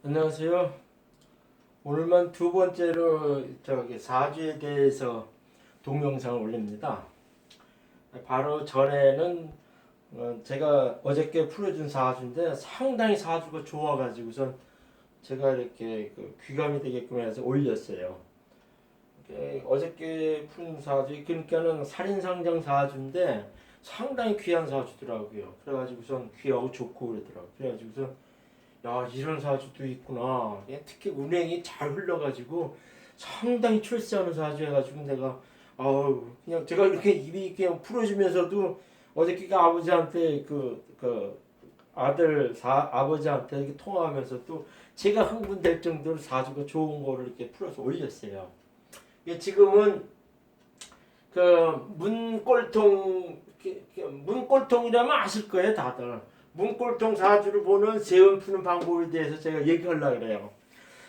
안녕하세요. 오늘만 두 번째로 사주에 대해서 동영상을 올립니다. 바로 전에는 제가 어저께 풀어준 사주인데 상당히 사주가 좋아가지고선 제가 이렇게 귀감이 되게끔 해서 올렸어요. 어저께 푼 사주, 그러니까는 살인상정 사주인데 상당히 귀한 사주더라고요. 그래가지고선 귀하고 좋고 그러더라고요. 그래가지고선 야, 이런 사주도 있구나. 특히 운행이 잘 흘러가지고 상당히 출세하는 사주 해가지고 내가 그냥 제가 이렇게 입이 그냥 풀어주면서도 어저께가 아버지한테 아버지한테 이렇게 통화하면서도 제가 흥분될 정도로 사주가 좋은 거를 이렇게 풀어서 올렸어요. 지금은 문골통이라면 아실 거예요, 다들. 문골통 사주를 보는 세운 푸는 방법에 대해서 제가 얘기하려고 그래요.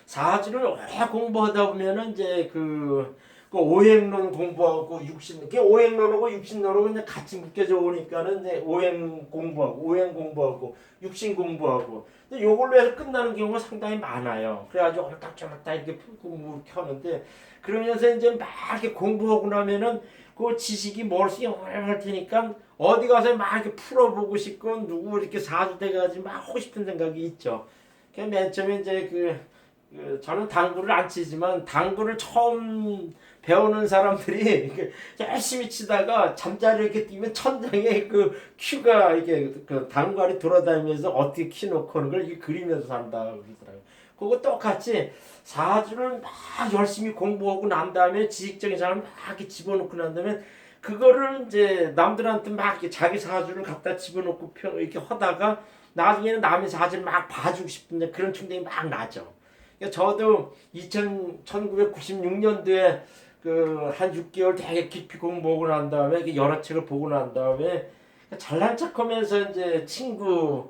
사주를 오래 공부하다 보면은 이제 그 오행론 공부하고 육신, 그 오행론하고 육신론하고 그냥 같이 묶여져 오니까는 이제 오행 공부하고 육신 공부하고 근데 요걸로 해서 끝나는 경우가 상당히 많아요. 그래가지고 옳딱저렇딱 이렇게 공부 이렇게 하는데 그러면서 이제 막 이렇게 공부하고 나면은 그 지식이 머릿속에 오래 테니까 어디 가서 막 이렇게 풀어보고 싶고 누구 이렇게 사주 돼가지고 막 하고 싶은 생각이 있죠. 맨 처음에 이제 저는 당구를 안 치지만 당구를 처음 배우는 사람들이 열심히 치다가 잠자리 이렇게 뛰면 천장에 큐가 이게 당구알이 돌아다니면서 어떻게 키 놓고 하는 걸 이렇게 그리면서 산다 그러더라고요. 그거 똑같이 사주를 막 열심히 공부하고 난 다음에 지식적인 사람을 막 이렇게 집어넣고 난 다음에 그거를 이제 남들한테 막 이렇게 자기 사주를 갖다 집어넣고 이렇게 하다가 나중에는 남의 사주를 막 봐주고 싶은데 그런 충동이 막 나죠. 저도 1996년도에 한 6개월 되게 깊이 공부하고 난 다음에 여러 책을 보고 난 다음에 잘난 척하면서 이제 친구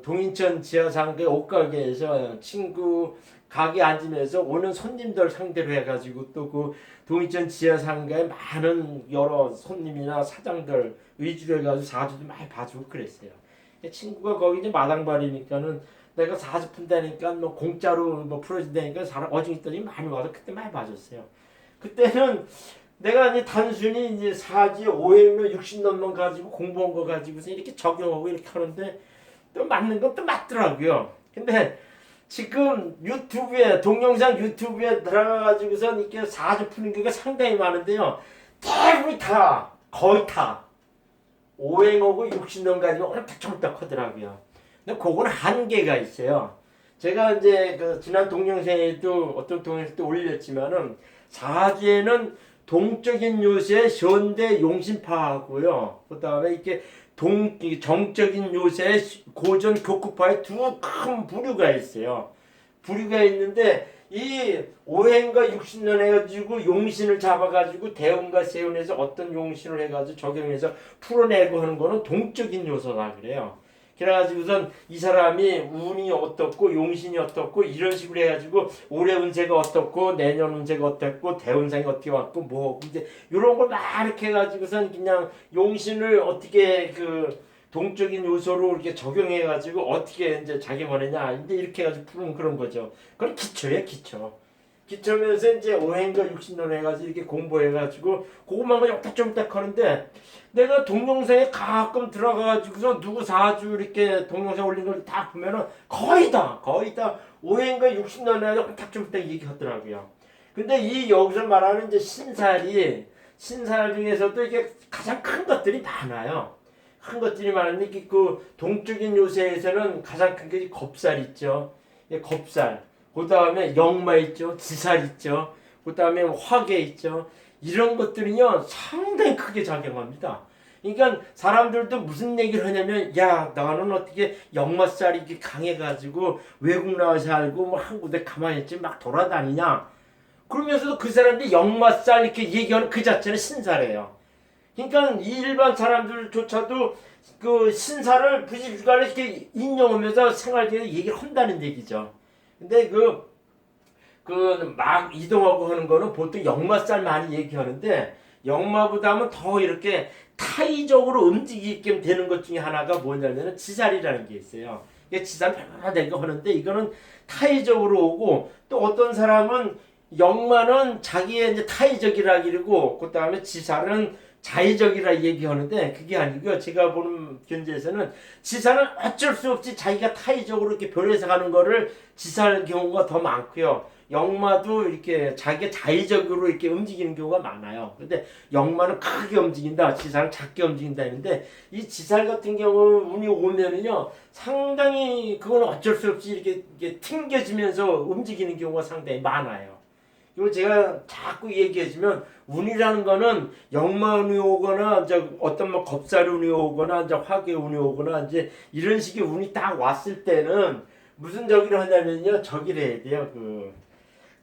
동인천 지하상가 옷가게에서 친구 가게 앉으면서 오는 손님들 상대로 해가지고 또 동인천 지하상가에 많은 여러 손님이나 사장들 위주로 해가지고 사주도 많이 봐주고 그랬어요. 친구가 거기 이제 마당발이니까는 내가 사주 푼다니까 뭐 공짜로 뭐 풀어준다니까 사람 어중이들이 많이 와서 그때 많이 봐줬어요. 그때는 내가 이제 단순히 이제 사지 오행로 60년만 가지고 공부한 거 가지고서 이렇게 적용하고 이렇게 하는데 또 맞는 건 또 맞더라고요. 근데 지금 동영상 유튜브에 들어가가지고서 이렇게 사주 푸는 게 상당히 많은데요. 대부분이 거의 다 오행하고 60년 가지고 옳딱저딱 하더라고요. 근데 그건 한계가 있어요. 제가 이제 지난 동영상에도 어떤 동영상도 올렸지만은 사주에는 동적인 요새 현대 용신파하고요. 그다음에 이렇게 정적인 요새 고전 교구파의 두 큰 부류가 있어요. 부류가 있는데 이 오행과 육신론 해가지고 용신을 잡아가지고 대운과 세운에서 어떤 용신을 해가지고 적용해서 풀어내고 하는 거는 동적인 요소다 그래요. 그래가지고선 이 사람이 운이 어떻고 용신이 어떻고 이런 식으로 해가지고 올해 운세가 어떻고 내년 운세가 어떻고 대운상이 어떻게 왔고 뭐 이제 이런 걸 막 이렇게 해가지고선 그냥 용신을 어떻게 동적인 요소로 이렇게 적용해가지고 어떻게 이제 작용하느냐 이제 이렇게 해가지고 푸는 그런 거죠. 그건 기초예요, 기초. 기초면서 이제 오행과 육신론 해가지고 이렇게 공부해가지고 그것만 가지고 딱좀딱 하는데 내가 동영상에 가끔 들어가가지고서 누구 사주 이렇게 동영상 올린 걸 다 보면은 거의 다 오행과 육신론 해가지고 딱좀딱 얘기하더라고요. 근데 이 여기서 말하는 이제 신살 중에서도 이게 가장 큰 것들이 많아요. 큰 것들이 많은데 동적인 요새에서는 가장 큰 게 겁살 있죠. 겁살. 그 다음에 역마 있죠. 지살 있죠. 그 다음에 화계 있죠. 이런 것들은요 상당히 크게 작용합니다. 그러니까 사람들도 무슨 얘기를 하냐면 야 나는 어떻게 역마살이 이렇게 강해가지고 외국 나와서 살고 뭐 한 군데 가만히 있지 막 돌아다니냐. 그러면서도 그 사람들이 역마살 이렇게 얘기하는 그 자체는 신사래요. 그러니까 일반 사람들조차도 신사를 부지불가를 이렇게 인용하면서 생활계에 얘기를 한다는 얘기죠. 근데 막 이동하고 하는 거는 보통 역마살 많이 얘기하는데 역마보다는 더 이렇게 타의적으로 움직이게 되는 것 중에 하나가 뭐냐면 지살이라는 게 있어요. 지사는 별로 된거 하는데 이거는 타의적으로 오고 또 어떤 사람은 영마는 자기의 이제 타의적이라 그러고 그다음에 지사는 자의적이라 얘기하는데 그게 아니고요. 제가 보는 견제에서는 지사는 어쩔 수 없이 자기가 타의적으로 이렇게 변해서 가는 거를 지사할 경우가 더 많고요. 영마도 이렇게 자기가 자의적으로 이렇게 움직이는 경우가 많아요. 근데 영마는 크게 움직인다, 지사는 작게 움직인다 했는데 이 지살 같은 경우 운이 오면은요 상당히 그건 어쩔 수 없이 이렇게 튕겨지면서 움직이는 경우가 상당히 많아요. 그리고 제가 자꾸 얘기해주면 운이라는 거는 역마운이 오거나 어떤 뭐 겁살운이 오거나 화개운이 오거나 이제 이런 식의 운이 딱 왔을 때는 무슨 저기를 하냐면요 저기를 해야 돼요.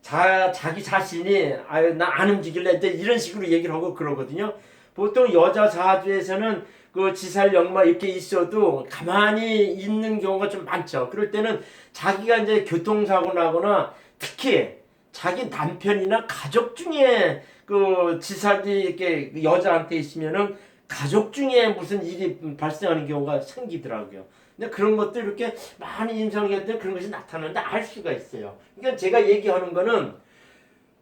자기 자신이 아유 나 안 움직일래 이제 이런 식으로 얘기를 하고 그러거든요. 보통 여자 사주에서는 그 지살 역마 이렇게 있어도 가만히 있는 경우가 좀 많죠. 그럴 때는 자기가 이제 교통사고 나거나 특히 자기 남편이나 가족 중에 그 지살이 이렇게 여자한테 있으면은 가족 중에 무슨 일이 발생하는 경우가 생기더라고요. 근데 그런 것도 이렇게 많이 임상을 했더니 그런 것이 나타나는데 알 수가 있어요. 그러니까 제가 얘기하는 거는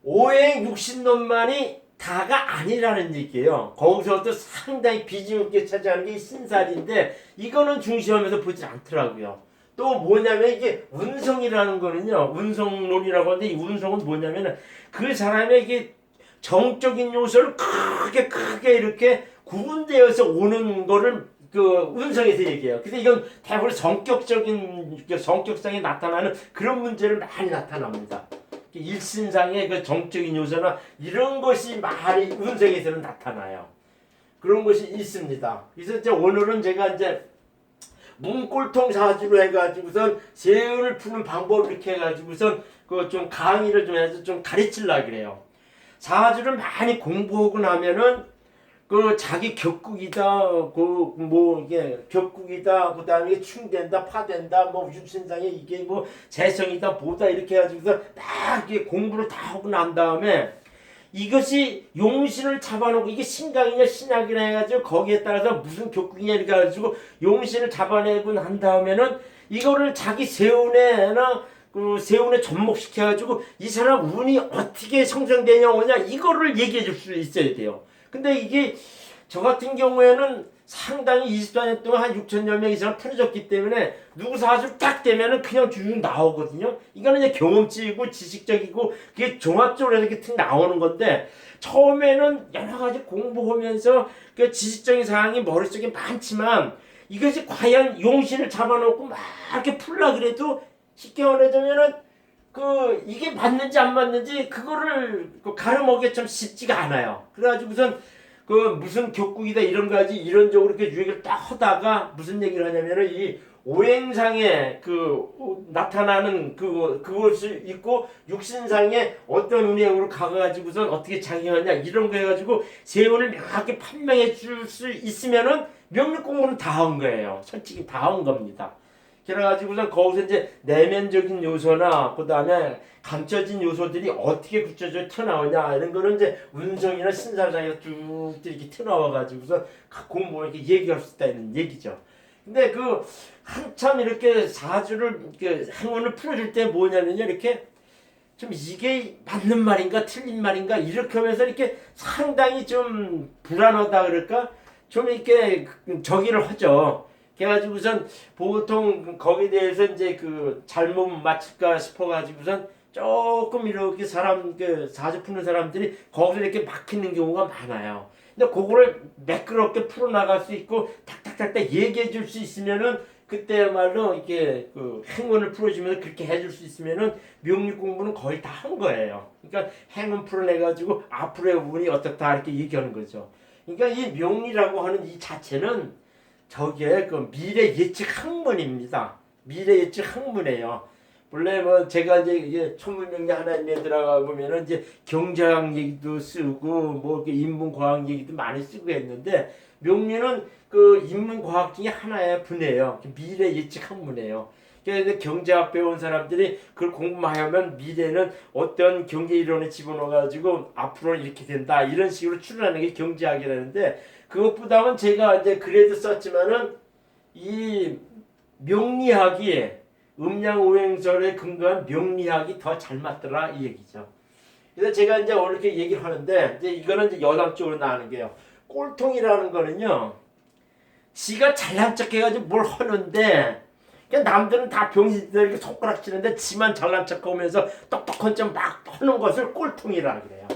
오행육신론만이 다가 아니라는 얘기예요. 거기서도 상당히 비중있게 차지하는 게 신살인데 이거는 중시하면서 보지 않더라고요. 또 뭐냐면 이게 운성이라는 거는요. 운성론이라고 하는데 이 운성은 뭐냐면 그 사람의 이게 정적인 요소를 크게 이렇게 구분되어서 오는 거를 그 운성에서 얘기해요. 근데 이건 대부분 성격상에 나타나는 그런 문제를 많이 나타납니다. 일신상의 그 정적인 요소나 이런 것이 많이 운성에서는 나타나요. 그런 것이 있습니다. 그래서 이제 오늘은 제가 이제 문골통 사주로 해가지고선 세운을 푸는 방법을 이렇게 해가지고선 그 좀 강의를 좀 해서 좀 가르치려고 그래요. 사주를 많이 공부하고 나면은 그 자기 격국이다, 그 뭐 이게 격국이다, 그 다음에 충된다, 파된다, 뭐 육신상에 이게 뭐 재성이다, 뭐다 이렇게 해가지고서 딱 이게 공부를 다 하고 난 다음에 이것이 용신을 잡아놓고 이게 신강이냐 신약이냐 해가지고 거기에 따라서 무슨 격국이냐 이렇게 해가지고 용신을 잡아내고 난 다음에는 이거를 자기 세운에나 그 세운에 접목시켜가지고 이 사람 운이 어떻게 형성되냐 오냐 이거를 얘기해 줄 수 있어야 돼요. 근데 이게 저 같은 경우에는 상당히 24년 동안 한 6천여 명 이상 풀어졌기 때문에 누구 사주 딱 되면은 그냥 쭉 나오거든요. 이거는 이제 경험치이고 지식적이고 그게 종합적으로 이렇게 툭 나오는 건데 처음에는 여러 가지 공부하면서 그 지식적인 사항이 머릿속에 많지만 이것이 과연 용신을 잡아놓고 막 이렇게 풀라 그래도 쉽게 말하자면은 그 이게 맞는지 안 맞는지 그거를 가려먹기 좀 쉽지가 않아요. 그래가지고선 그 무슨 격국이다 이런 가지 이런적으로 이렇게 유행을 딱 하다가 무슨 얘기를 하냐면은 이 오행상에 그 나타나는 그것이 있고 육신상에 어떤 운행으로 가가지고선 어떻게 작용하냐 이런 거 해가지고 세운을 명확히 판명해 줄 수 있으면은 명리 공부는 다 한 거예요. 솔직히 다 한 겁니다. 그래가지고선 거기서 이제 내면적인 요소나 그 다음에 감춰진 요소들이 어떻게 굳혀져 튀어나오냐 이런 거는 이제 운성이나 신사상에서 쭉 이렇게 튀어나와가지고서 공부를 이렇게 얘기할 수 있다는 얘기죠. 근데 그 한참 이렇게 사주를 이렇게 행운을 풀어줄 때 뭐냐면요 이렇게 좀 이게 맞는 말인가 틀린 말인가 이렇게 하면서 이렇게 상당히 좀 불안하다 그럴까 좀 이렇게 저기를 하죠. 그래가지고선 보통 거기에 대해서 이제 그 잘못 맞힐까 싶어가지고선 조금 이렇게 사람 그 사주 푸는 사람들이 거기서 이렇게 막히는 경우가 많아요. 근데 그거를 매끄럽게 풀어나갈 수 있고 탁탁탁탁 얘기해 줄 수 있으면은 그때야말로 이렇게 그 행운을 풀어주면서 그렇게 해줄 수 있으면은 명리 공부는 거의 다 한 거예요. 그러니까 행운 풀어내가지고 앞으로의 운이 어떻다 이렇게 얘기하는 거죠. 그러니까 이 명리라고 하는 이 자체는 저게 그 미래 예측 학문입니다. 미래 예측 학문이에요. 원래 뭐 제가 이제 천문명리 하나님에 들어가 보면은 이제 경제학 얘기도 쓰고 뭐 인문과학 얘기도 많이 쓰고 했는데 명리는 그 인문과학 중에 하나의 분야예요. 미래 예측 학문이에요. 그래서 경제학 배운 사람들이 그걸 공부만 하면 미래는 어떤 경제 이론에 집어넣어가지고 앞으로는 이렇게 된다 이런 식으로 추론하는 게 경제학이라는데 그것보다는 제가 이제 그래도 썼지만은 이 명리학이 음양오행설에 근거한 명리학이 더 잘 맞더라 이 얘기죠. 그래서 제가 이제 오늘 이렇게 얘기를 하는데 이제 이거는 이제 여담 쪽으로 나가는 게요. 꼴통이라는 거는요. 지가 잘난 척해가지고 뭘 하는데 그러니까 남들은 다 병신들 이렇게 손가락 치는데 지만 잘난 척하면서 똑똑한 척 막 하는 것을 꼴통이라 그래요.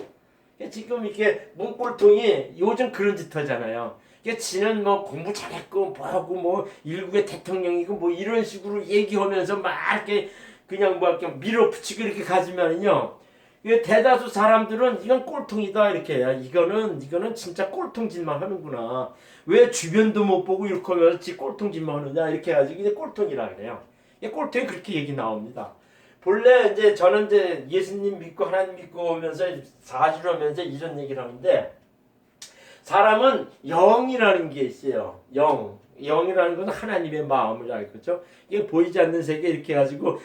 그러니까 지금 이렇게 문꼴통이 요즘 그런 짓 하잖아요. 그러니까 지는 뭐 공부 잘했고 뭐하고 뭐 일국의 대통령이고 뭐 이런 식으로 얘기하면서 막 이렇게 그냥 뭐 이렇게 밀어붙이고 이렇게 가지면은요. 대다수 사람들은 이건 꼴통이다 이렇게 해요. 이거는 진짜 꼴통짓만 하는구나. 왜 주변도 못 보고 이렇게 하면서 지 꼴통짓만 하느냐 이렇게 해가지고 이제 꼴통이라 그래요. 꼴통이 그렇게 얘기 나옵니다. 본래 이제 저는 이제 예수님 믿고 하나님 믿고 오면서 사주를 하면서 이런 얘기를 하는데 사람은 영이라는 게 있어요. 영이라는 것은 하나님의 마음을 알겠죠. 이게 보이지 않는 세계 이렇게 해가지고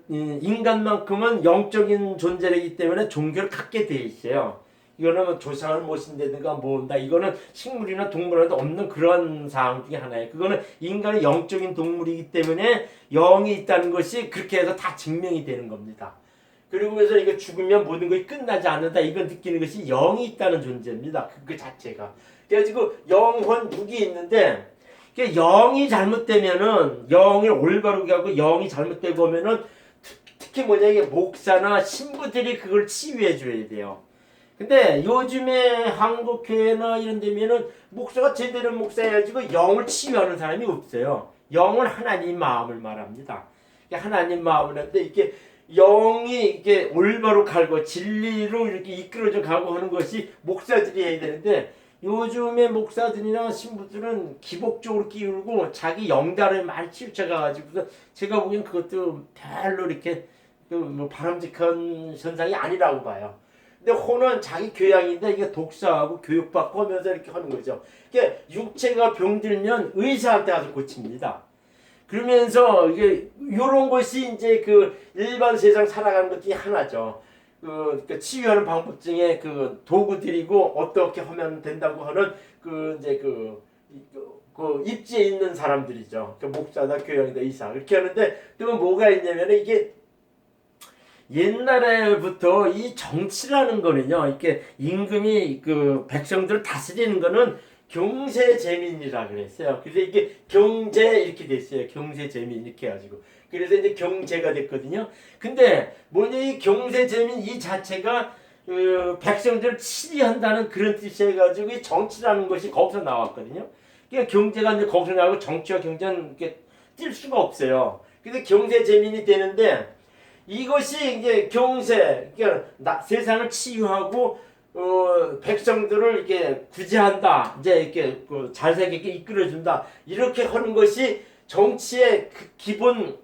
인간만큼은 영적인 존재이기 때문에 종교를 갖게 돼 있어요. 이거는 뭐 조상을 모신다든가 모은다. 이거는 식물이나 동물에도 없는 그런 사항 중에 하나예요. 그거는 인간의 영적인 동물이기 때문에 영이 있다는 것이 그렇게 해서 다 증명이 되는 겁니다. 그리고 그래서 이거 죽으면 모든 것이 끝나지 않는다. 이걸 느끼는 것이 영이 있다는 존재입니다. 그 자체가. 그래가지고 영혼 육이 있는데 영이 잘못되면은 영을 올바르게 하고 영이 잘못되고 오면은 특히 뭐냐 이게 목사나 신부들이 그걸 치유해 줘야 돼요. 근데 요즘에 한국 교회나 이런 데면은 목사가 제대로 목사해가지고 영을 치유하는 사람이 없어요. 영은 하나님 마음을 말합니다. 하나님 마음을 하는데 이렇게 영이 이렇게 올바로 가고 진리로 이렇게 이끌어져 가고 하는 것이 목사들이 해야 되는데 요즘에 목사들이나 신부들은 기복적으로 끼우고 자기 영달에 많이 치우쳐가가지고 제가 보기엔 그것도 별로 이렇게 뭐 바람직한 현상이 아니라고 봐요. 근데 혼은 자기 교양인데 이게 독사하고 교육받고 하면서 이렇게 하는 거죠. 이게 육체가 병들면 의사한테 가서 고칩니다. 그러면서 이게 요런 것이 이제 그 일반 세상 살아가는 것 중에 하나죠. 그 치유하는 방법 중에 그 도구들이고 어떻게 하면 된다고 하는 그 이제 그 입지에 있는 사람들이죠. 그 목사다, 교양이다, 의사 이렇게 하는데 또 뭐가 있냐면 이게 옛날에부터 이 정치라는 거는요. 이렇게 임금이 그 백성들을 다스리는 거는 경세재민이라 그랬어요. 그래서 이게 경제 이렇게 됐어요. 경세재민 이렇게 해가지고. 그래서 이제 경제가 됐거든요. 근데 뭐냐 이 경세재민 이 자체가 백성들을 치리한다는 그런 뜻이 해가지고 이 정치라는 것이 거기서 나왔거든요. 그러니까 경제가 이제 거기서 나오고 정치와 경제는 이렇게 뛸 수가 없어요. 그래서 경세재민이 되는데 이것이 이제 경세, 그러니까 세상을 치유하고 백성들을 이렇게 구제한다, 이제 이렇게 잘 살게 이끌어준다 이렇게 하는 것이 정치의 그 기본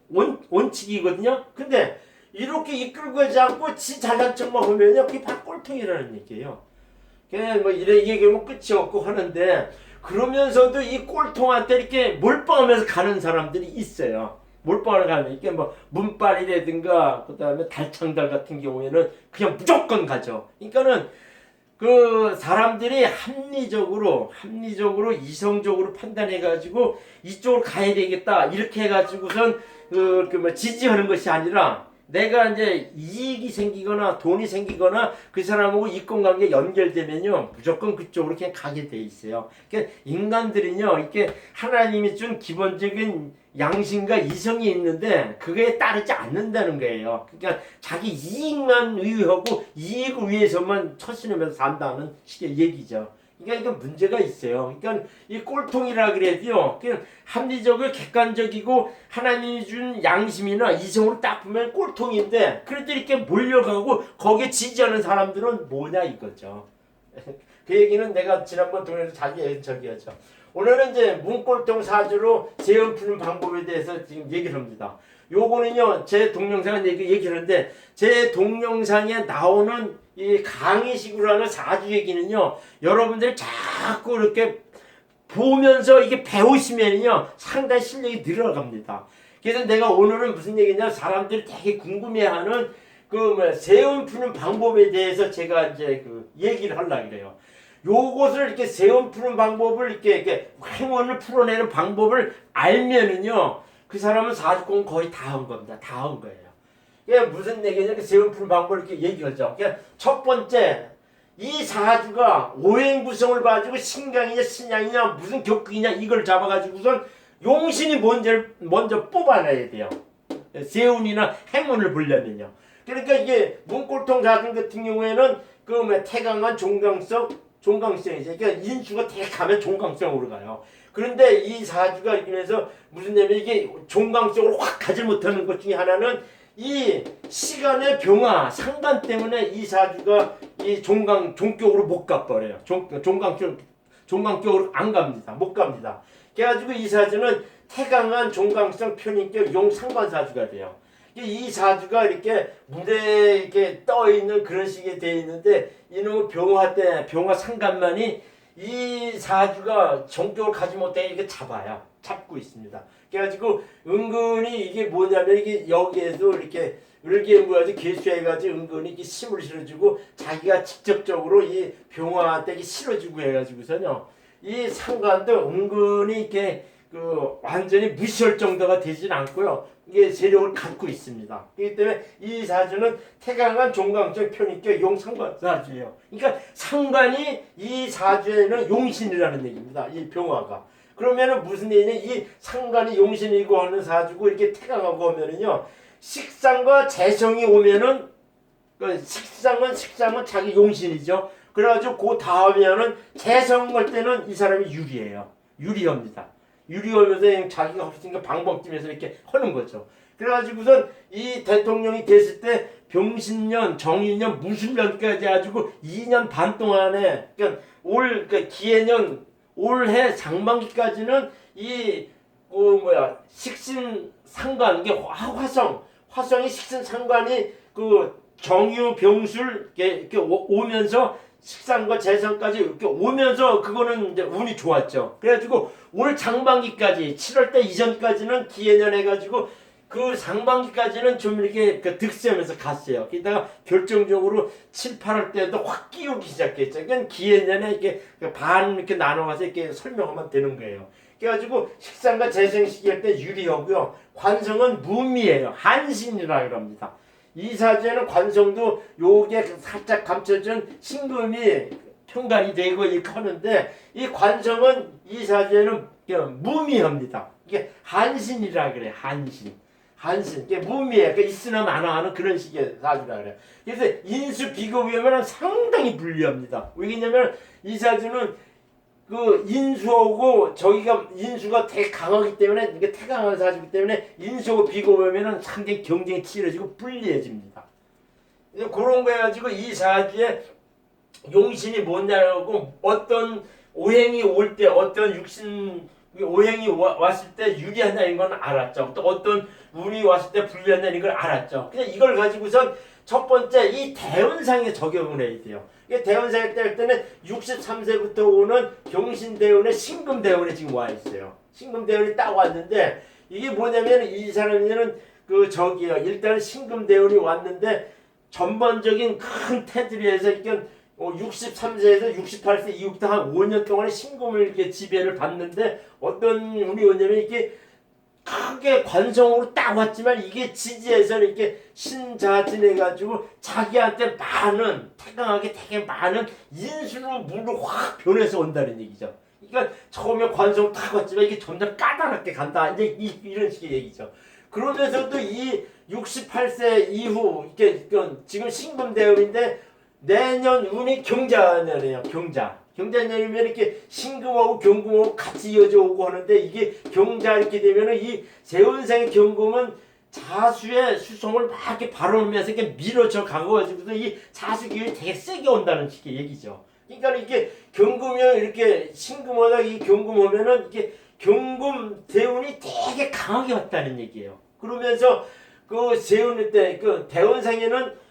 원칙이거든요. 근데 이렇게 이끌고 가지 않고 지 잘난 척만 하면요, 그게 바로 꼴통이라는 얘기예요. 그냥 뭐 이래 얘기하면 끝이 없고 하는데 그러면서도 이 꼴통한테 이렇게 몰빵하면서 가는 사람들이 있어요. 몰빵을 가면 이게 뭐 문빨이라든가 그다음에 달창달 같은 경우에는 그냥 무조건 가죠. 그러니까는 그 사람들이 합리적으로 이성적으로 판단해 가지고 이쪽으로 가야 되겠다 이렇게 해 가지고선 뭐 지지하는 것이 아니라 내가 이제 이익이 생기거나 돈이 생기거나 그 사람하고 이권관계 연결되면요 무조건 그쪽으로 그냥 가게 돼 있어요. 그러니까 인간들은요 이렇게 하나님이 준 기본적인 양심과 이성이 있는데 그게 따르지 않는다는 거예요. 그러니까 자기 이익만 위하고 이익을 위해서만 처신하면서 산다는 식의 얘기죠. 그러니까 이건 문제가 있어요. 그러니까 이 꼴통이라 그래도요. 그냥 합리적이고 객관적이고 하나님이 준 양심이나 이성으로 딱 보면 꼴통인데 그래도 이렇게 몰려가고 거기에 지지하는 사람들은 뭐냐 이거죠. 그 얘기는 내가 지난번 동네에서 자기 저기였죠. 오늘은 이제 문꼴통 사주로 재원 푸는 방법에 대해서 지금 얘기를 합니다. 요거는요, 제 동영상에 얘기를 하는데, 제 동영상에 나오는 이 강의식으로 하는 사주 얘기는요, 여러분들이 자꾸 이렇게 보면서 이게 배우시면요, 상당히 실력이 늘어갑니다. 그래서 내가 오늘은 무슨 얘기냐, 사람들이 되게 궁금해하는 세운 푸는 방법에 대해서 제가 이제 얘기를 하려고 그래요. 요것을 이렇게 세운 푸는 방법을 이렇게 행운을 풀어내는 방법을 알면은요, 그 사람은 사주공 거의 다 한 겁니다. 다 한 거예요. 이게 무슨 얘기냐? 세운 푸는 방법을 이렇게 얘기하죠. 그러니까 첫 번째, 이 사주가 오행구성을 가지고 신강이냐 신양이냐 무슨 격이냐 이걸 잡아가지고선 용신이 먼저 뽑아내야 돼요. 세운이나 행운을 보려면요. 그러니까 이게 문골통 사주 같은 경우에는 그 태강한 종강성이죠. 그러니까 인수가 되게 가면 종강성으로 가요. 그런데 이 사주가 이면서 무슨 얘기냐면 이게 종강성으로 확 가지 못하는 것 중에 하나는 이 시간의 병화 상관 때문에 이 사주가 이 종격으로 못 가버려요. 종강격으로 안 갑니다. 못 갑니다. 그래가지고 이 사주는 태강한 종강성 편인격 용 상관 사주가 돼요. 이 사주가 이렇게 무대에 이렇게 떠 있는 그런 식이 되어 있는데 이놈의 병화 상관만이 이 사주가 정격을 가지 못해 이렇게 잡고 있습니다. 그래가지고 은근히 이게 뭐냐면 이게 여기에도 이렇게 을개무가지고 개수해가지고 은근히 이렇게 힘을 실어주고 자기가 직접적으로 이 병화한테 실어주고 해가지고서요 이 상관도 은근히 이렇게 그 완전히 무시할 정도가 되진 않고요. 이게 세력을 갖고 있습니다. 그렇기 때문에 이 사주는 태강한 종강적 편인격 용상관 사주예요. 그러니까 상관이 이 사주에는 용신이라는 얘기입니다. 이 병화가. 그러면은 무슨 얘기냐? 이 상관이 용신이고 하는 사주고 이렇게 태강하고 하면은요. 식상과 재성이 오면은 그 식상은 자기 용신이죠. 그래가지고 그 다음에는 재성 올 때는 이 사람이 유리해요. 유리합니다. 유리하면서 자기가 훨씬 방법팀에서 이렇게 하는 거죠. 그래가지고선 이 대통령이 됐을 때 병신년, 정인년, 무술년까지 해가지고 2년 반 동안에 그러니까 그러니까 기해년 올해 상반기까지는 이 식신 상관 이게 화성이 식신 상관이 그 정유 병술 이렇게 오면서 식상과 재성까지 이렇게 오면서 그거는 이제 운이 좋았죠. 그래가지고 올 상반기까지 7월달 이전까지는 기해년 해가지고 그 상반기까지는 좀 이렇게 그 득세하면서 갔어요. 게다가 결정적으로 7, 8월 때도 확 끼우기 시작했죠. 그러니까 기해년에 이렇게 반 이렇게 나눠가서 이렇게 설명하면 되는 거예요. 그래가지고 식상과 재성 시기 할 때 유리하고요. 관성은 무미예요. 한신이라 그럽니다. 이 사주에는 관성도 요게 살짝 감춰준 신금이 평간이 되고 이렇게 하는데 이 관성은 이 사주에는 무미합니다. 이게 한신이라 그래. 한신. 이게 무미해. 그러니까 있으나 마나 하는 그런 식의 사주라 그래. 그래서 인수 비교하면 상당히 불리합니다. 왜냐면 이 사주는 그 인수하고 저기가 인수가 되게 강하기 때문에 이게 태강한 사주이기 때문에 인수하고 비교하면은 상당히 경쟁이 치열해지고 불리해집니다. 그런 거 해가지고 이 사주에 용신이 뭐냐고 어떤 오행이 올 때 어떤 육신 오행이 왔을 때 유리하다는 건 알았죠. 또 어떤 운이 왔을 때 불리하다는 걸 알았죠. 그냥 이걸 가지고선 첫 번째 이 대운상에 적용을 해야 돼요. 이게 대운상에 할 때는 63세부터 오는 경신대운에 신금대운에 지금 와 있어요. 신금대운이 딱 왔는데 이게 뭐냐면 이 사람들은 일단은 신금대운이 왔는데 전반적인 큰 테두리에서 이게 63세에서 68세 이후부터 한 5년 동안에 신금을 이렇게 지배를 받는데 어떤 운이 오냐면 이게 크게 관성으로 딱 왔지만 이게 지지해서 이렇게 신자진해가지고 자기한테 태강하게 되게 많은 인수로 물로 확 변해서 온다는 얘기죠. 그러니까 처음에 관성 딱 왔지만 이게 점점 까다롭게 간다. 이제 이런 식의 얘기죠. 그러면서도 이 68세 이후 이게 지금 신금대운인데 내년 운이 경자년이에요. 경자년이면 이렇게 신금하고 경금하고 같이 이어져 오고 하는데 이게 경자 이렇게 되면은 이 세운생의 경금은 자수의 수성을 막 이렇게 발언하면서 이렇게 밀어져 가고가지고서 이 자수기운이 되게 세게 온다는 식의 얘기죠. 그러니까 이게 경금이면 이렇게 신금하다 이 경금하면은 이게 경금 대운이 되게 강하게 왔다는 얘기예요. 그러면서 그 세운 때 그 대운생에는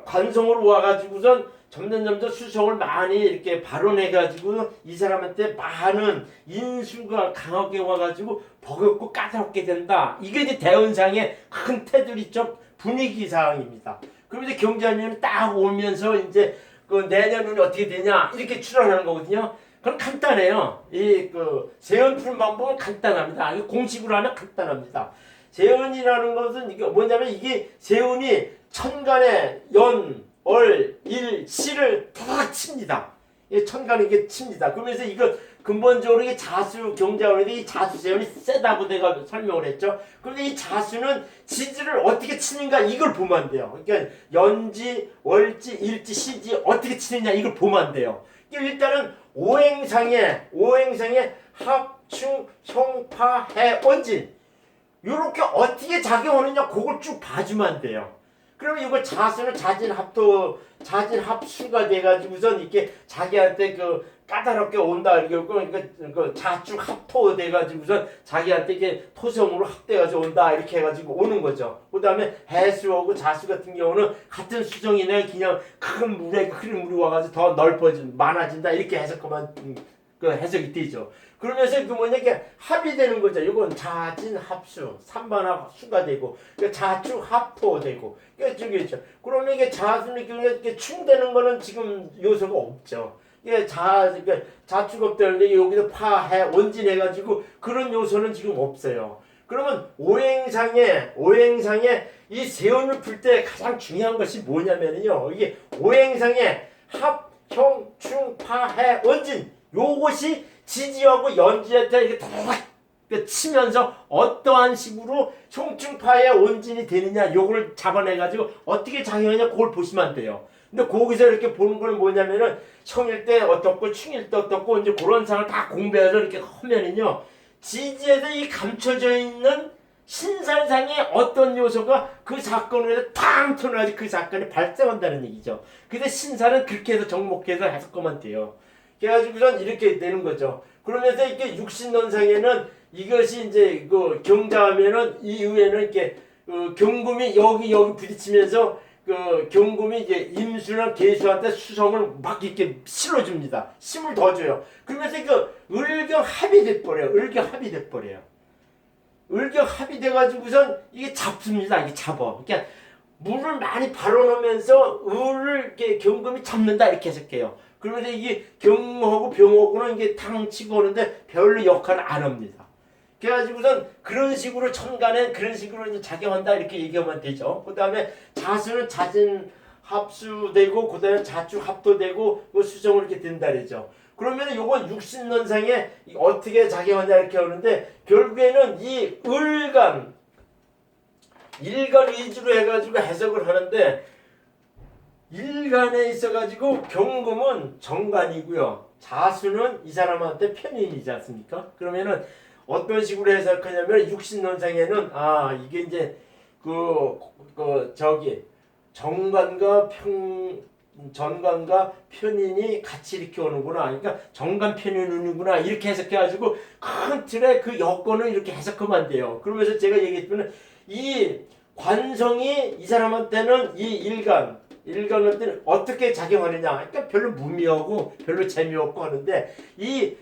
관성으로 와가지고선 점점 수성을 많이 이렇게 발언해가지고 이 사람한테 많은 인수가 강하게 와가지고 버겁고 까다롭게 된다. 이게 이제 대운상의 큰 테두리적 분위기 사항입니다. 그럼 이제 경자년이 딱 오면서 이제 그 내년은 어떻게 되냐 이렇게 추론하는 거거든요. 그럼 간단해요. 이 그 세연 푸는 방법은 간단합니다. 이 공식으로 하면 간단합니다. 세연이라는 것은 이게 뭐냐면 이게 세연이 천간에 연, 월, 일, 시를 다 칩니다. 이 천간에 이게 칩니다. 그러면서 이거 근본적으로 이게 자수 경자원인데 이 자수 세연이 세다고 내가 설명을 했죠. 그런데 이 자수는 지지를 어떻게 치는가 이걸 보면 안 돼요. 그러니까 연지, 월지, 일지, 시지 어떻게 치느냐 이걸 보면 안 돼요. 일단은 오행상에 합충, 형파, 해, 원진 요렇게 어떻게 작용하느냐 그걸 쭉 봐주면 안 돼요. 그러면 이거 자수는 자진합수가 돼가지고선 이렇게 자기한테 그 까다롭게 온다 그러니까 그 자축 합토 돼가지고선 자기한테 이게 토성으로 합돼가지고 온다 이렇게 해가지고 오는 거죠. 그 다음에 해수하고 자수 같은 경우는 같은 수정이네 그냥 큰 물에 흐른 물이 와가지고 더 많아진다 이렇게 해석하면 그 해석이 되죠. 그러면서 그 뭐냐 이게 합이 되는 거죠. 이건 자진합수, 삼반합수가 되고 자축합토 되고 이게죠. 그러면 이게 자수는 이렇게 충되는 거는 지금 요소가 없죠. 이게 자축업되는데 여기서 파해 원진해가지고 그런 요소는 지금 없어요. 그러면 오행상에 이 세운을 풀 때 가장 중요한 것이 뭐냐면요. 이게 오행상에 합, 형, 충, 파, 해, 원진 요것이 지지하고 연지한테 이렇게 다 치면서 어떠한 식으로 형충파의 원진이 되느냐 요걸 잡아내가지고 어떻게 작용하냐 그걸 보시면 돼요. 근데 거기서 이렇게 보는 건 뭐냐면은 형일 때 어떻고 충일 때 어떻고 이제 그런 상을 다 공부해서 이렇게 하면은요 지지에서 이 감춰져 있는 신살상의 어떤 요소가 그 사건으로 해서 탕 튀어나와서 그 사건이 발생한다는 얘기죠. 근데 신살은 그렇게 해서 정목해서 해석하면 돼요. 그래가지고선 이렇게 되는 거죠. 그러면서 이렇게 육신론상에는 이것이 이제 그 경자하면은 이후에는 이렇게 경금이 여기 부딪히면서 그 경금이 이제 임수나 계수한테 수성을 막 이렇게 실어줍니다. 힘을 더 줘요. 그러면서 그 을경합이 돼버려요. 을경합이 돼가지고선 이게 잡습니다. 이게 잡어. 그러니까 물을 많이 발라놓으면서 을을 이렇게 경금이 잡는다 이렇게 해석해요. 그러면서 이게 경하고 병하고는 이게 탕 치고 오는데 별로 역할을 안 합니다. 그래가지고선 그런 식으로 천간에 그런 식으로 이제 작용한다 이렇게 얘기하면 되죠. 그 다음에 자수는 자진합수되고 그 다음에 자축합도되고 그 수정을 이렇게 된다 그러죠. 그러면 요건 육신론상에 어떻게 작용하냐 이렇게 하는데 결국에는 이 일간 위주로 해가지고 해석을 하는데 일간에 있어가지고 경금은 정관이고요. 자수는 이 사람한테 편인이지 않습니까? 그러면은 어떤 식으로 해석하냐면 육신론상에는 이게 이제 정관과 편인이 같이 이렇게 오는구나. 그러니까 정관 편인이구나 이렇게 해석해가지고 큰 틀에 그 여건을 이렇게 해석하면 안 돼요. 그러면서 제가 얘기했지만 이 관성이 이 사람한테는 이 일간한테는 어떻게 작용하느냐. 그러니까 별로 무미하고 별로 재미없고 하는데 이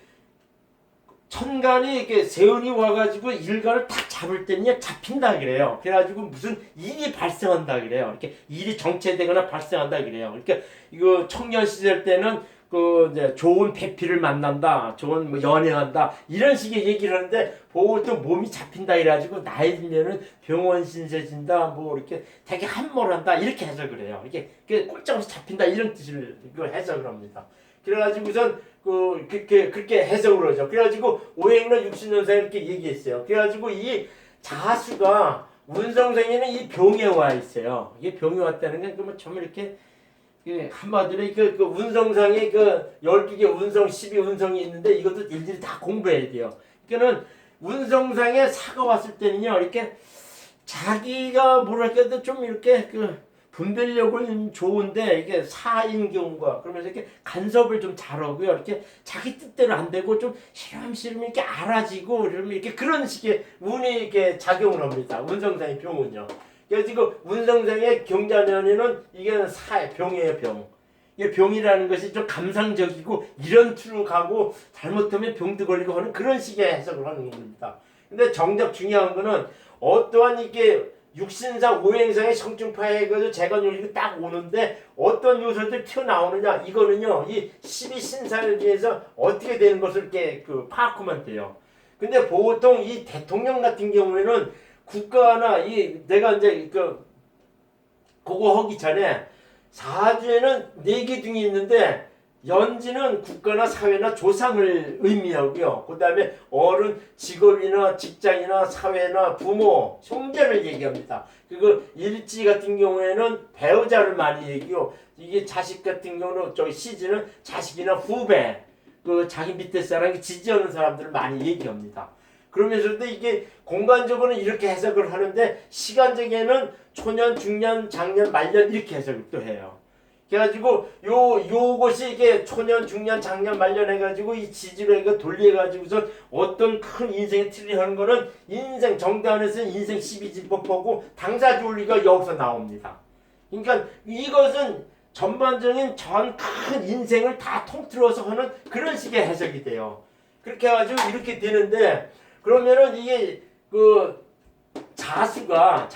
천간이 이렇게 세운이 와가지고 일간을 딱 잡을 때는 잡힌다 그래요. 그래가지고 무슨 일이 발생한다 그래요. 이렇게 일이 정체되거나 발생한다 그래요. 그러니까 이거 청년 시절 때는 그 이제 좋은 배필을 만난다, 좋은 뭐 연애한다 이런 식의 얘기를 하는데 보통 몸이 잡힌다 이래가지고 나이 들면은 병원 신세진다, 뭐 이렇게 되게 함몰한다 이렇게 해석을 해요. 이렇게 꼼짝없이 잡힌다 이런 뜻을 이걸 해석을 합니다. 그래가지고선 그렇게 해석을 하죠. 그래가지고 오행론 육신론상 이렇게 얘기했어요. 그래가지고 이 자수가 운성상에는 이 병에 와 있어요. 이게 병에 왔다는 건 좀 이렇게 한마디로 그 운성상에 12개 운성, 12운성이 있는데 이것도 일일이 다 공부해야 돼요. 그러니까는 운성상에 사가 왔을 때는요, 이렇게 자기가 뭐랄까 좀 이렇게 분별력은 좋은데 이게 사인 경우가 그러면서 이렇게 간섭을 좀 잘하고요. 이렇게 자기 뜻대로 안 되고 좀 시름시름 이렇게 알아지고 그러면 이렇게 그런 식의 운이 이렇게 작용을 합니다. 운성상의 병은요. 그래서 지금 운성상의 경자년에는 이게 병이에요, 병. 이게 병이라는 것이 좀 감상적이고 이런 투로 가고 잘못하면 병도 걸리고 하는 그런 식의 해석을 하는 겁니다. 근데 정작 중요한 거는 어떠한 이게 육신상 오행상의 성충파에 그 재건율이 딱 오는데 어떤 요소들이 튀어나오느냐 이거는요 이 12신사를 중에서 어떻게 되는 것을 이렇게 파악하면 돼요. 근데 보통 이 대통령 같은 경우에는 국가나 이 내가 이제 그거 하기 전에 사주에는 4개 등이 있는데 연지는 국가나 사회나 조상을 의미하고요. 그 다음에 어른, 직업이나 직장이나 사회나 부모, 형제를 얘기합니다. 그리고 일지 같은 경우에는 배우자를 많이 얘기하고 이게 자식 같은 경우는 저기 시지는 자식이나 후배, 자기 밑에 사람이 지지하는 사람들을 많이 얘기합니다. 그러면서도 이게 공간적으로는 이렇게 해석을 하는데 시간적에는 초년, 중년, 장년, 말년 이렇게 해석을 또 해요. 그래가지고 요것이 이게 초년, 중년, 장년, 말년 해가지고 이 지지로 해가 돌려가지고서 어떤 큰 인생의 틀을 하는 거는 인생 정단에서는 인생 12지법하고 당사주 원리가 여기서 나옵니다. 그러니까 이것은 전반적인 전 큰 인생을 다 통틀어서 하는 그런 식의 해석이 돼요. 그렇게 해가지고 이렇게 되는데 그러면은 이게 자수가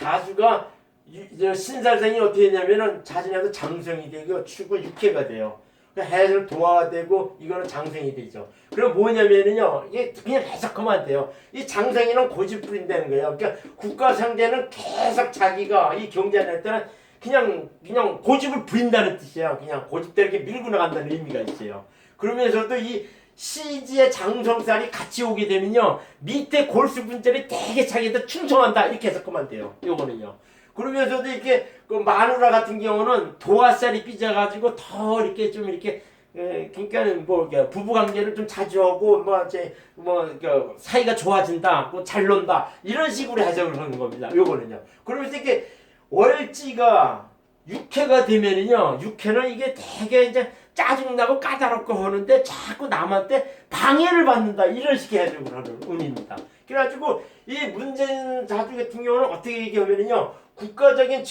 신살생이 어떻게 되냐면은 자신에서 장성이 되고 축구 육해가 돼요. 해를 도화되고 이거는 장성이 되죠. 그럼 뭐냐면은요 이게 그냥 해석하면 안 돼요. 이 장성이는 고집 부린다는 거예요. 그러니까 국가 상대는 계속 자기가 이 경제할 때는 그냥 고집을 부린다는 뜻이에요. 그냥 고집대로 이렇게 밀고 나간다는 의미가 있어요. 그러면서도 이 시지의 장성살이 같이 오게 되면요 밑에 골수분들이 되게 자기한테 충성한다 이렇게 해석하면 돼요. 요거는요. 그러면서도 이렇게 마누라 같은 경우는 도화살이 삐져가지고 더 이렇게 좀 이렇게 그러니까는 부부 관계를 좀 자주 하고 사이가 좋아진다, 잘 논다 이런 식으로 해석을 하는 겁니다. 요거는요. 그러면서 이렇게 월지가 육해가 되면은요 육해는 이게 되게 이제 짜증나고 까다롭고 하는데 자꾸 남한테 방해를 받는다 이런 식의 해석을 하는 운입니다. 그래가지고 이 문재인 자주 같은 경우는 어떻게 얘기하면은요 국가적인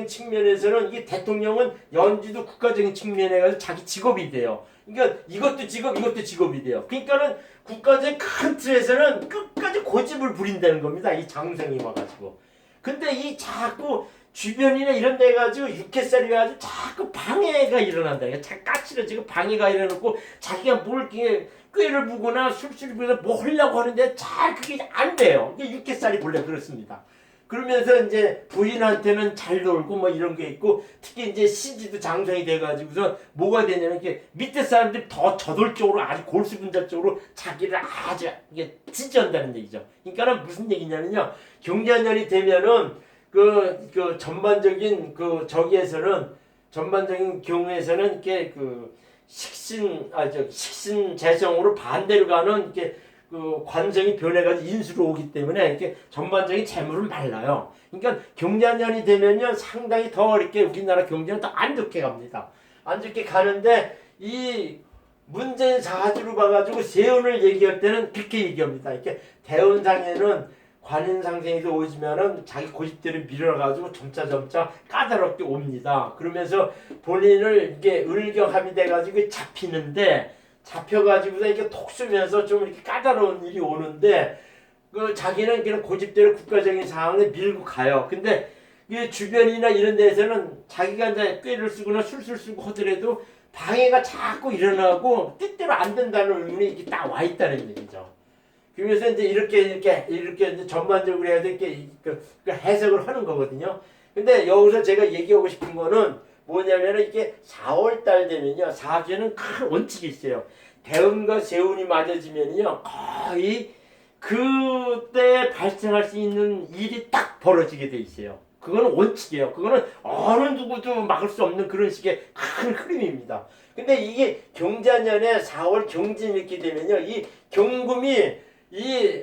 측면에서는 이게 대통령은 연지도 국가적인 측면에 가서 자기 직업이 돼요. 그러니까 이것도 직업이 돼요. 그러니까는 국가적인 큰 틀에서는 끝까지 고집을 부린다는 겁니다. 이 장성이 와가지고. 근데 이 자꾸 주변이나 이런 데 가지고 육회살이 가지고 자꾸 방해가 일어난다. 자꾸 까칠해지고 방해가 일어나고 자기가 뭘 꾀를 부거나 술술 부거나 뭐 하려고 하는데 잘 그게 안 돼요. 이게 육회살이 본래 그렇습니다. 그러면서 이제 부인한테는 잘 놀고 뭐 이런 게 있고 특히 이제 시지도 장성이 돼가지고서 뭐가 되냐면 이렇게 밑에 사람들이 더 저돌적으로 아주 골수분자적으로 자기를 아주 이게 지지한다는 얘기죠. 그러니까는 무슨 얘기냐면요. 경자년이 되면은 전반적인 전반적인 경우에서는 이렇게 식신 재성으로 반대로 가는 이렇게 관성이 변해가지고 인수로 오기 때문에 이렇게 전반적인 재물은 말라요. 그러니까 경자년이 되면요 상당히 더 이렇게 우리나라 경제는 더 안 좋게 갑니다. 안 좋게 가는데 이 문재인 사주로 봐가지고 세운을 얘기할 때는 그렇게 얘기합니다. 이렇게 대운상에는 관인상생에서 오시면은 자기 고집대로 밀어가지고 점차 까다롭게 옵니다. 그러면서 본인을 이게 을경합이 돼가지고 잡혀가지고서 이렇게 톡 쏘면서 좀 이렇게 까다로운 일이 오는데 자기는 그냥 고집대로 국가적인 상황을 밀고 가요. 근데 주변이나 이런 데에서는 자기가 이제 꾀를 쓰거나 술술 쓰고 하더라도 방해가 자꾸 일어나고 뜻대로 안 된다는 의문이 이렇게 딱 와 있다는 얘기죠. 그래서 이제 이렇게 이제 전반적으로 해야 될 게 해석을 하는 거거든요. 근데 여기서 제가 얘기하고 싶은 거는 뭐냐면은 이게 4월달 되면요. 사주에는 큰 원칙이 있어요. 대운과 세운이 맞아지면요. 거의 그때 발생할 수 있는 일이 딱 벌어지게 돼 있어요. 그거는 원칙이에요. 그거는 어느 누구도 막을 수 없는 그런 식의 큰 흐름입니다. 근데 이게 경자년에 4월 경진 이렇게 되면요. 이 경금이 이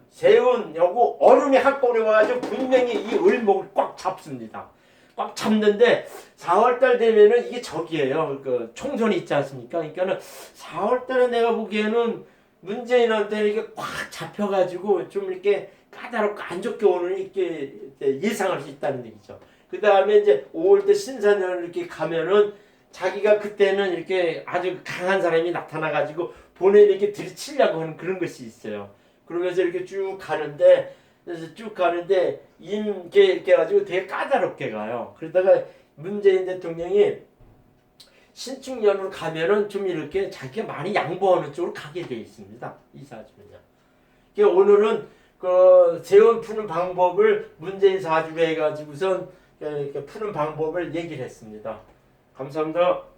세운 요거 얼음이 한꺼번에 와가지고 분명히 이 을목을 꽉 잡습니다. 꽉 잡는데 4월달 되면은 이게 적이에요. 총선이 있지 않습니까? 그러니까는 4월달에 내가 보기에는 문재인한테 이게 꽉 잡혀가지고 좀 이렇게 까다롭고 안 좋게 오는 이렇게 예상할 수 있다는 얘기죠. 그 다음에 이제 5월때 신사년을 이렇게 가면은 자기가 그때는 이렇게 아주 강한 사람이 나타나가지고 본인이 이렇게 들이치려고 하는 그런 것이 있어요. 그러면서 이렇게 쭉 가는데 그래서 쭉 가는데 이렇게 해가지고 되게 까다롭게 가요. 그러다가 문재인 대통령이 신축년으로 가면은 좀 이렇게 자기가 많이 양보하는 쪽으로 가게 돼 있습니다. 이사주는요. 그러니까 오늘은 그 재원 푸는 방법을 문재인 사주로 해가지고선 이렇게 푸는 방법을 얘기를 했습니다. 감사합니다.